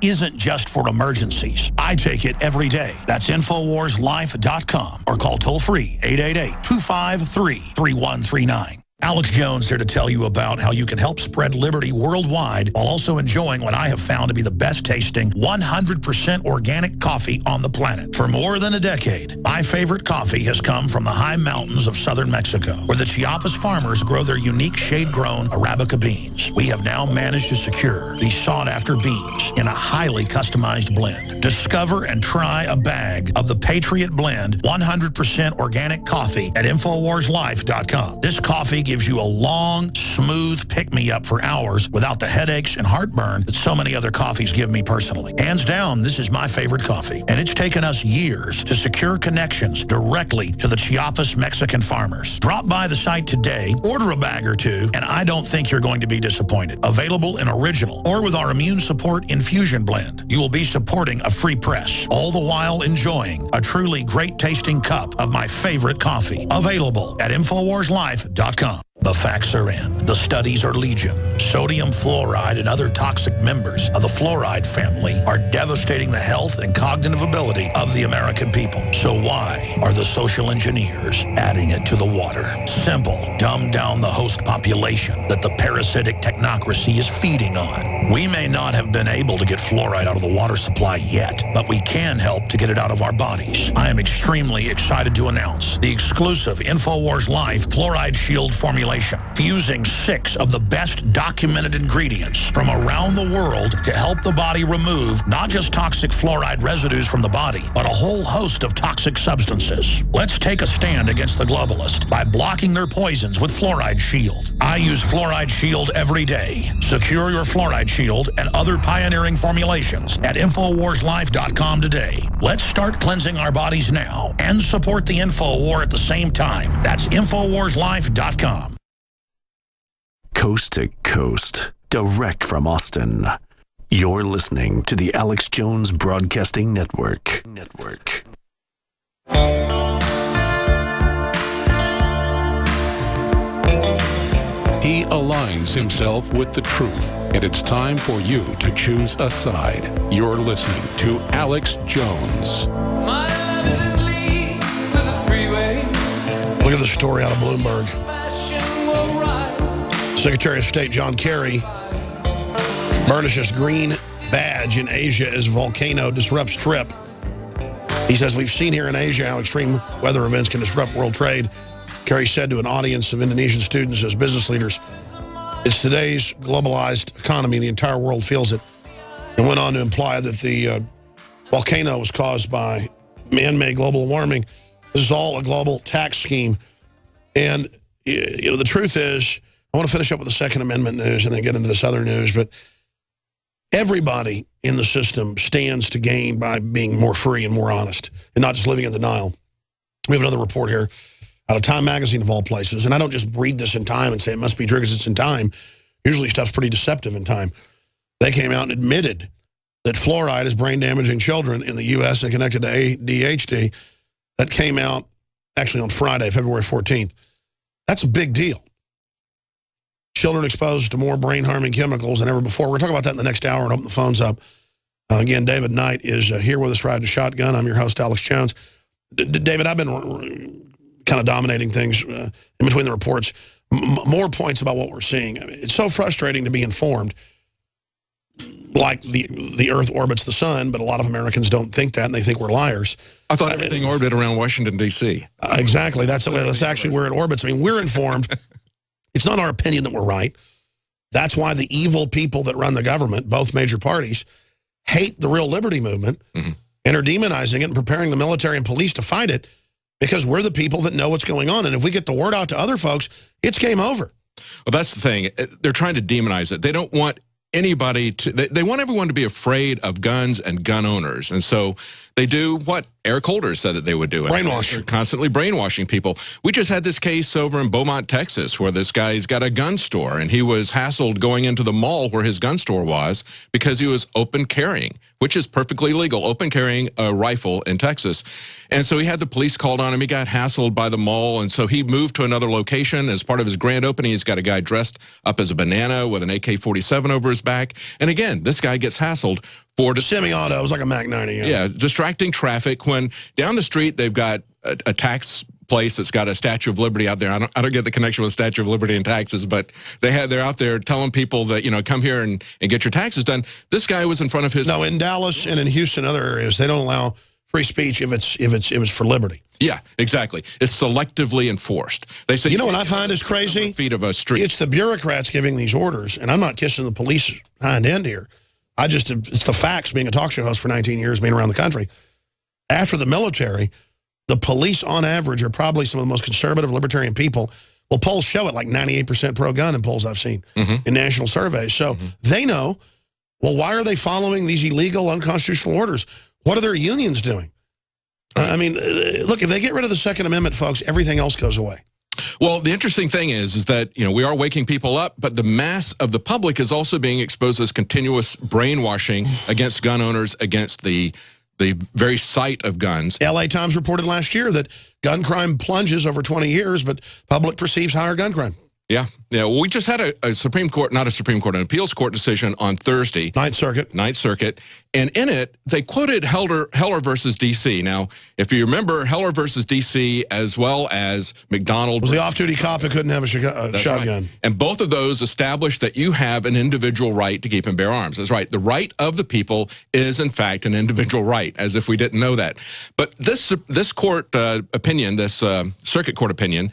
isn't just for emergencies. I take it every day. That's InfoWarsLife.com or call toll-free 888-253-3139. Alex Jones here to tell you about how you can help spread liberty worldwide while also enjoying what I have found to be the best tasting 100% organic coffee on the planet. For more than a decade, my favorite coffee has come from the high mountains of southern Mexico, where the Chiapas farmers grow their unique shade-grown Arabica beans. We have now managed to secure these sought-after beans in a highly customized blend. Discover and try a bag of the Patriot Blend 100% organic coffee at InfoWarsLife.com. This coffee gives you a long, smooth pick-me-up for hours without the headaches and heartburn that so many other coffees give me personally. Hands down, this is my favorite coffee, and it's taken us years to secure connections directly to the Chiapas Mexican farmers. Drop by the site today, order a bag or two, and I don't think you're going to be disappointed. Available in original or with our immune support infusion blend. You will be supporting a free press, all the while enjoying a truly great-tasting cup of my favorite coffee. Available at InfoWarsLife.com. The facts are in. The studies are legion. Sodium fluoride and other toxic members of the fluoride family are devastating the health and cognitive ability of the American people. So why are the social engineers adding it to the water? Simple. Dumb down the host population that the parasitic technocracy is feeding on. We may not have been able to get fluoride out of the water supply yet, but we can help to get it out of our bodies. I am extremely excited to announce the exclusive InfoWars Life Fluoride Shield formulation, fusing 6 of the best documented ingredients from around the world to help the body remove not just toxic fluoride residues from the body, but a whole host of toxic substances. Let's take a stand against the globalists by blocking their poisons with Fluoride Shield. I use Fluoride Shield every day. Secure your Fluoride Shield and other pioneering formulations at InfoWarsLife.com today. Let's start cleansing our bodies now and support the info war at the same time. That's InfoWarsLife.com. Coast to coast, direct from Austin. You're listening to the Alex Jones Broadcasting Network. He aligns himself with the truth, and it's time for you to choose a side. You're listening to Alex Jones. My love is in league with the freeway. Look at the story out of Bloomberg. Secretary of State John Kerry burnishes green badge in Asia as volcano disrupts trip. He says, we've seen here in Asia how extreme weather events can disrupt world trade. Kerry said to an audience of Indonesian students as business leaders, it's today's globalized economy. The entire world feels it. And went on to imply that the volcano was caused by man-made global warming. This is all a global tax scheme. And, you know, the truth is, I want to finish up with the Second Amendment news and then get into this other news, but everybody in the system stands to gain by being more free and more honest and not just living in denial. We have another report here out of Time Magazine of all places, and I don't just read this in Time and say it must be true because it's in Time. Usually stuff's pretty deceptive in Time. They came out and admitted that fluoride is brain-damaging children in the U.S. and connected to ADHD. That came out actually on Friday, February 14th. That's a big deal. Children exposed to more brain-harming chemicals than ever before. We're going to talk about that in the next hour and open the phones up. Again, David Knight is here with us riding shotgun. I'm your host, Alex Jones. David, I've been kind of dominating things in between the reports. More points about what we're seeing. I mean, it's so frustrating to be informed. Like the Earth orbits the sun, but a lot of Americans don't think that, and they think we're liars. I thought everything orbited around Washington, D.C. Exactly. That's actually where it orbits. I mean, we're informed. It's not our opinion that we're right. That's why the evil people that run the government, both major parties, hate the real liberty movement and are demonizing it and preparing the military and police to fight it because we're the people that know what's going on. And if we get the word out to other folks, it's game over. Well, that's the thing. They're trying to demonize it. They don't want anybody to, they want everyone to be afraid of guns and gun owners. And so they do what Eric Holder said that they would do. Brainwash. They're constantly brainwashing people. We just had this case over in Beaumont, Texas, where this guy's got a gun store, and he was hassled going into the mall where his gun store was because he was open carrying, which is perfectly legal, open carrying a rifle in Texas. And so he had the police called on him. He got hassled by the mall, and so he moved to another location. As part of his grand opening, he's got a guy dressed up as a banana with an AK-47 over his back. And again, this guy gets hassled for semi-auto. It was like a Mac 90. Yeah, distracting traffic when down the street they've got a tax place that's got a Statue of Liberty out there. I don't get the connection with Statue of Liberty and taxes, but they're out there telling people that, you know, come here and get your taxes done. This guy was in front of his... No, in Dallas and in Houston, other areas, they don't allow free speech if it's for liberty. Yeah, exactly. It's selectively enforced. They say, you know what I find is crazy? Feet of a street. It's the bureaucrats giving these orders, and I'm not kissing the police hind end here. It's the facts, being a talk show host for 19 years, being around the country. After the military, the police on average are probably some of the most conservative libertarian people. Well, polls show it, like 98% pro-gun in polls I've seen in national surveys. So they know, well, why are they following these illegal, unconstitutional orders? What are their unions doing? I mean, look, if they get rid of the Second Amendment, folks, everything else goes away. Well, the interesting thing is that, you know, we are waking people up, but the mass of the public is also being exposed as continuous brainwashing against gun owners, against the very sight of guns. LA Times reported last year that gun crime plunges over 20 years, but public perceives higher gun crime. Yeah. Well, we just had a Supreme Court, not a Supreme Court, an appeals court decision on Thursday. Ninth Circuit. And in it, they quoted Heller versus D.C. Now, if you remember, Heller versus D.C. as well as McDonald. Was the off-duty cop who couldn't have a shotgun. Right. And both of those established that you have an individual right to keep and bear arms. That's right. The right of the people is, in fact, an individual right, as if we didn't know that. But this court opinion, this circuit court opinion,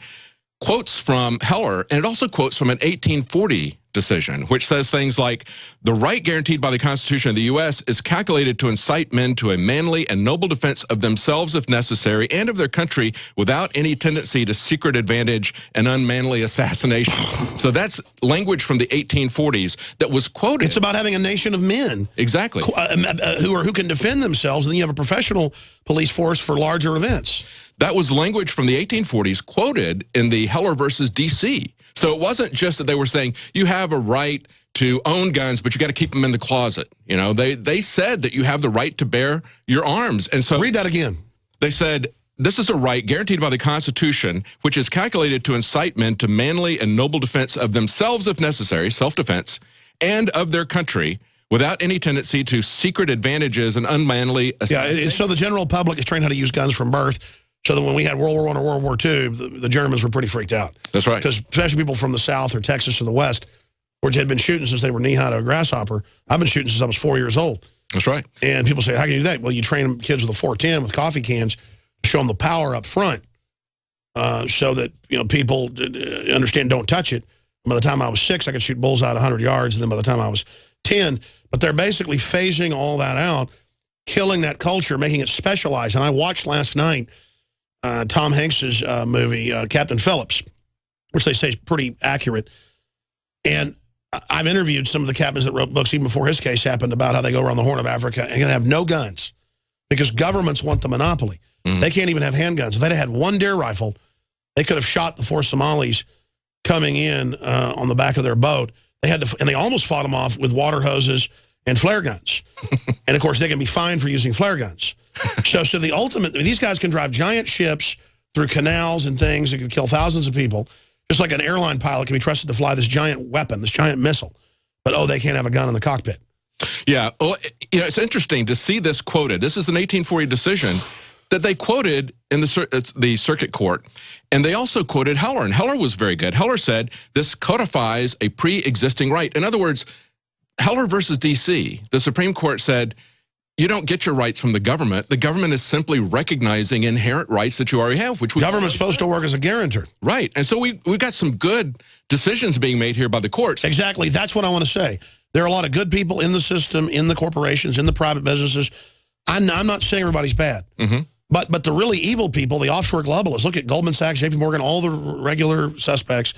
quotes from Heller, and it also quotes from an 1840 decision, which says things like, the right guaranteed by the Constitution of the U.S. is calculated to incite men to a manly and noble defense of themselves if necessary, and of their country, without any tendency to secret advantage and unmanly assassination. So that's language from the 1840s that was quoted. It's about having a nation of men. Exactly. Who can defend themselves, and then you have a professional police force for larger events. That was language from the 1840s quoted in the Heller versus D.C. So it wasn't just that they were saying you have a right to own guns, but you got to keep them in the closet. You know, they said that you have the right to bear your arms. And so read that again. They said, this is a right guaranteed by the Constitution, which is calculated to incite men to manly and noble defense of themselves if necessary, self-defense, and of their country, without any tendency to secret advantages and unmanly assassination. Yeah, so the general public is trained how to use guns from birth. So that when we had World War I or World War II, the Germans were pretty freaked out. That's right. Because especially people from the South or Texas or the West, which had been shooting since they were knee-high to a grasshopper. I've been shooting since I was 4 years old. That's right. And people say, how can you do that? Well, you train kids with a 410 with coffee cans, show them the power up front so that, you know, people understand don't touch it. By the time I was 6, I could shoot bullseye at 100 yards. And then by the time I was 10, but they're basically phasing all that out, killing that culture, making it specialized. And I watched last night Tom Hanks's movie, Captain Phillips, which they say is pretty accurate. And I've interviewed some of the captains that wrote books even before his case happened about how they go around the Horn of Africa and have no guns because governments want the monopoly. They can't even have handguns. If they'd had one deer rifle, they could have shot the 4 Somalis coming in on the back of their boat. They had to, and they almost fought them off with water hoses and flare guns. And, of course, they can be fined for using flare guns. So the ultimate, these guys can drive giant ships through canals and things that could kill thousands of people, just like an airline pilot can be trusted to fly this giant weapon, this giant missile. But, oh, they can't have a gun in the cockpit. Yeah. Well, you know, it's interesting to see this quoted. This is an 1840 decision that they quoted in the circuit court. And they also quoted Heller. And Heller was very good. Heller said this codifies a pre-existing right. In other words, Heller versus D.C., the Supreme Court said, you don't get your rights from the government. The government is simply recognizing inherent rights that you already have, which government's supposed to work as a guarantor. Right. And so we've got some good decisions being made here by the courts. Exactly. That's what I want to say. There are a lot of good people in the system, in the corporations, in the private businesses. I'm not saying everybody's bad. But the really evil people, the offshore globalists, look at Goldman Sachs, JP Morgan, all the regular suspects.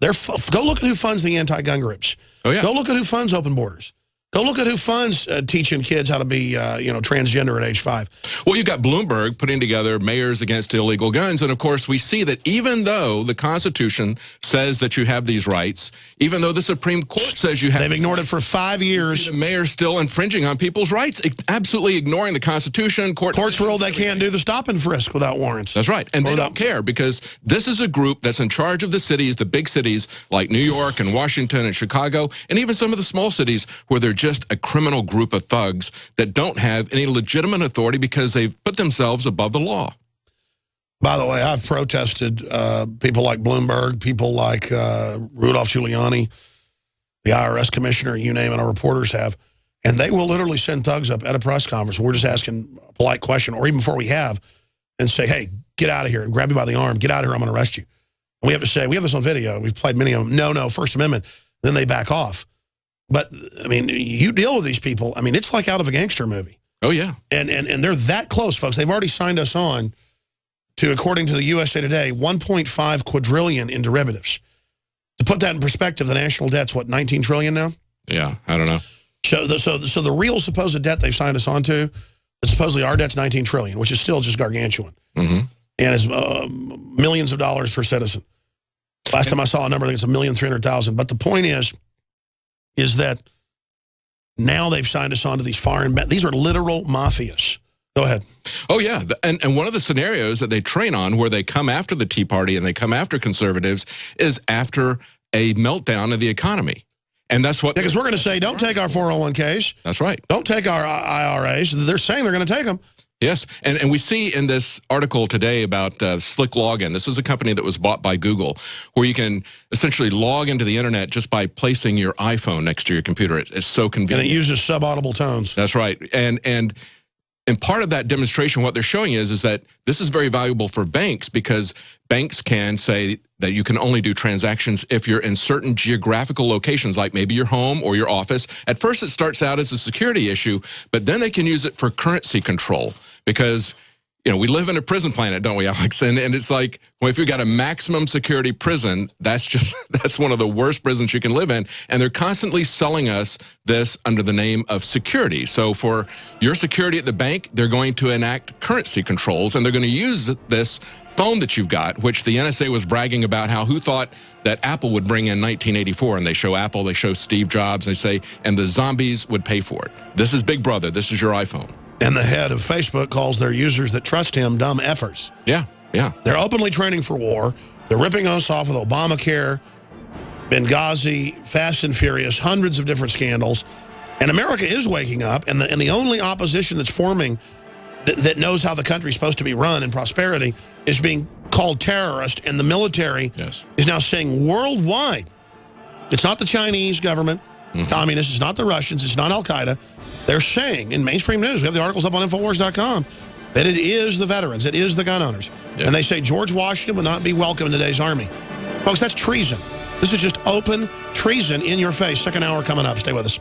Go look at who funds the anti-gun groups. Oh, yeah. Go look at who funds open borders. Go look at who funds teaching kids how to be, transgender at age 5. Well, you've got Bloomberg putting together mayors against illegal guns. And, of course, we see that even though the Constitution says that you have these rights, even though the Supreme Court says you have... They've ignored it for 5 years. The mayor's still infringing on people's rights, absolutely ignoring the Constitution. Courts ruled they can't do the stop and frisk without warrants. That's right. And they don't care because this is a group that's in charge of the cities, the big cities like New York and Washington and Chicago, and even some of the small cities where they're just a criminal group of thugs that don't have any legitimate authority because they've put themselves above the law. By the way, I've protested people like Bloomberg, people like Rudolph Giuliani, the IRS commissioner, you name it, our reporters have. And they will literally send thugs up at a press conference. And we're just asking a polite question, or even before we have, and say, hey, get out of here, and grab you by the arm, get out of here, I'm going to arrest you. And we have to say, we have this on video, we've played many of them, no, First Amendment. Then they back off. But, I mean, you deal with these people, I mean, it's like out of a gangster movie. Oh, yeah. And they're that close, folks. They've already signed us on to, according to the USA Today, 1.5 quadrillion in derivatives. To put that in perspective, the national debt's, what, 19 trillion now? Yeah, I don't know. So the real supposed debt they've signed us on to, supposedly our debt's 19 trillion, which is still just gargantuan. Mm-hmm. And is millions of dollars per citizen. Last time I saw a number, I think it's 1,300,000. But the point is that now they've signed us on to these foreign, these are literal mafias. Go ahead. Oh, yeah. And one of the scenarios that they train on where they come after the Tea Party and they come after conservatives is after a meltdown of the economy. And that's what... Because we're going to say, don't take our 401ks. That's right. Don't take our IRAs. They're saying they're going to take them. Yes, and we see in this article today about Slick Login, this is a company that was bought by Google, where you can essentially log into the internet just by placing your iPhone next to your computer. It's so convenient. And it uses subaudible tones. That's right. And part of that demonstration, what they're showing is that this is very valuable for banks because banks can say that you can only do transactions if you're in certain geographical locations, like maybe your home or your office. At first, it starts out as a security issue, but then they can use it for currency control because, you know, we live in a prison planet, don't we, Alex? And it's like, well, if you got a maximum security prison, that's one of the worst prisons you can live in. And they're constantly selling us this under the name of security. So for your security at the bank, they're going to enact currency controls, and they're going to use this phone that you've got, which the NSA was bragging about who thought that Apple would bring in 1984. And they show Apple, they show Steve Jobs, they say, and the zombies would pay for it. This is Big Brother. This is your iPhone. And the head of Facebook calls their users that trust him dumb efforts. Yeah, yeah. They're openly training for war. They're ripping us off with Obamacare, Benghazi, Fast and Furious, hundreds of different scandals. And America is waking up, and the only opposition that's forming that knows how the country's supposed to be run in prosperity is being called terrorist, and the military is now saying worldwide, it's not the Chinese government, communists, it's not the Russians, it's not Al-Qaeda. They're saying in mainstream news, we have the articles up on Infowars.com, that it is the veterans, it is the gun owners. Yep. And they say George Washington would not be welcome in today's army. Folks, that's treason. This is just open treason in your face. Second hour coming up. Stay with us.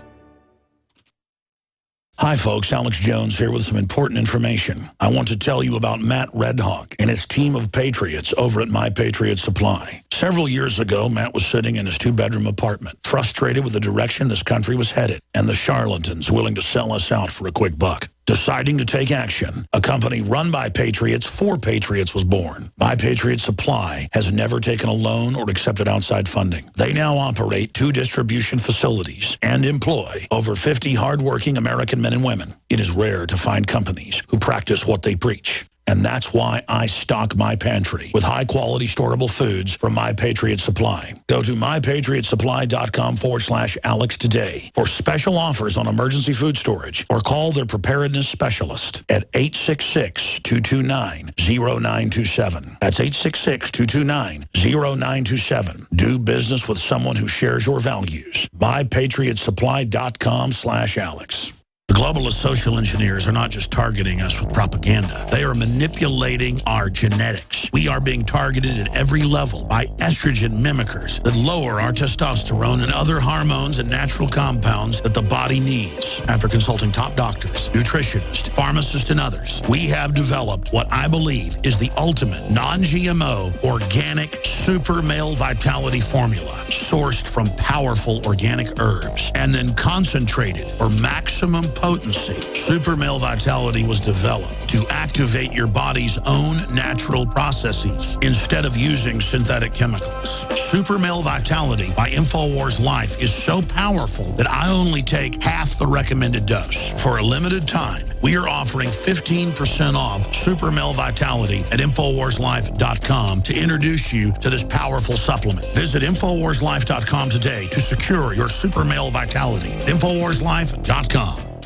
Hi, folks. Alex Jones here with some important information. I want to tell you about Matt Redhawk and his team of patriots over at My Patriot Supply. Several years ago, Matt was sitting in his two-bedroom apartment, frustrated with the direction this country was headed and the charlatans willing to sell us out for a quick buck. Deciding to take action, a company run by patriots for patriots was born. My Patriot Supply has never taken a loan or accepted outside funding. They now operate 2 distribution facilities and employ over 50 hardworking American men and women. It is rare to find companies who practice what they preach. And that's why I stock my pantry with high-quality storable foods from My Patriot Supply. Go to mypatriotsupply.com/Alex today for special offers on emergency food storage, or call their preparedness specialist at 866-229-0927. That's 866-229-0927. Do business with someone who shares your values. mypatriotsupply.com/Alex. The globalist social engineers are not just targeting us with propaganda. They are manipulating our genetics. We are being targeted at every level by estrogen mimickers that lower our testosterone and other hormones and natural compounds that the body needs. After consulting top doctors, nutritionists, pharmacists, and others, we have developed what I believe is the ultimate non-GMO organic super male vitality formula sourced from powerful organic herbs and then concentrated for maximum potency. Super Male Vitality was developed to activate your body's own natural processes instead of using synthetic chemicals. Super Male Vitality by InfoWars Life is so powerful that I only take half the recommended dose. For a limited time, we are offering 15% off Super Male Vitality at InfoWarsLife.com to introduce you to this powerful supplement. Visit InfoWarsLife.com today to secure your Super Male Vitality. InfoWarsLife.com.